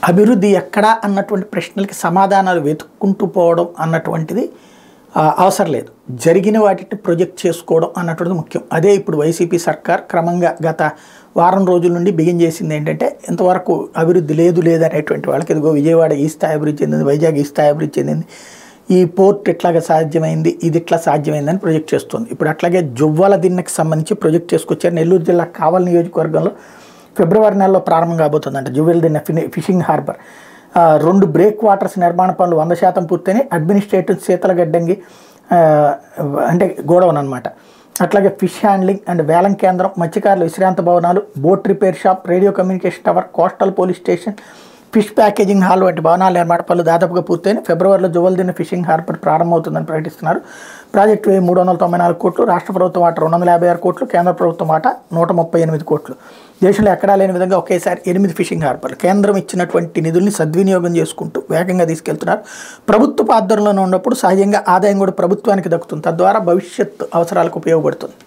అభివృద్ధి ఎక్కడా అన్నటువంటి ప్రశ్నలకి సమాధానాలు వెతుక్కుంటూ పోవడం అన్నటువంటిది అవసరం లేదు. జరిగిన వాటిని ప్రొజెక్ట్ చేసుకోవడం అన్నటువంటిది ముఖ్యం. అదే ఇప్పుడు వైసీపీ సర్కార్ క్రమంగా గత వారం రోజుల నుండి బిగిన్ చేసింది ఏంటంటే, ఇంతవరకు అభివృద్ధి లేదనేటువంటి వాళ్ళకి ఇదిగో విజయవాడ ఈ స్థాయి అభివృద్ధి చెందింది, వైజాగ్ ఈ స్థాయి అభివృద్ధి చెందింది, ఈ పోర్ట్ ఇట్లాగా సాధ్యమైంది, ఇది ఇట్లా సాధ్యమైందని ప్రొజెక్ట్ చేస్తుంది. ఇప్పుడు అట్లాగే జువ్వల దిన్నకి సంబంధించి ప్రొజెక్ట్ చేసుకొచ్చారు. నెల్లూరు జిల్లా కావలి నియోజకవర్గంలో ఫిబ్రవరి నెలలో ప్రారంభం కాబోతుందంట జువ్వల దిన్న ఫిషింగ్ హార్బర్. 2 బ్రేక్ వాటర్స్ నిర్మాణ పనులు 100% పూర్తయినాయి. అడ్మినిస్ట్రేటివ్ శీతలగడ్డంగి అంటే గోడౌన్ అనమాట. అట్లాగే ఫిష్ హ్యాండ్లింగ్ అండ్ వేలం కేంద్రం, మత్స్యకారుల విశ్రాంత భవనాలు, boat repair shop, radio communication tower, coastal police station, fish packaging hall వంటి భవనాల నిర్మాణ పనులు దాదాపుగా పూర్తయిన ఫిబ్రవరిలో జువ్వలదిన్నె ఫిషింగ్ హార్బర్ ప్రారంభమవుతుందని ప్రకటిస్తున్నారు. ప్రాజెక్టు వ్యయం 394 కోట్లు, రాష్ట్ర ప్రభుత్వం వాటా 256 కోట్లు, కేంద్ర ప్రభుత్వం వాటా 138 కోట్లు. దేశంలో ఎక్కడా లేని విధంగా ఒకేసారి 8 ఫిషింగ్ హార్బర్లు. కేంద్రం ఇచ్చినటువంటి నిధుల్ని సద్వినియోగం చేసుకుంటూ వేగంగా తీసుకెళ్తున్నారు. ప్రభుత్వ ఆధ్వర్యంలో ఉన్నప్పుడు సహజంగా ఆదాయం కూడా ప్రభుత్వానికి దక్కుతుంది. తద్వారా భవిష్యత్ అవసరాలకు ఉపయోగపడుతుంది.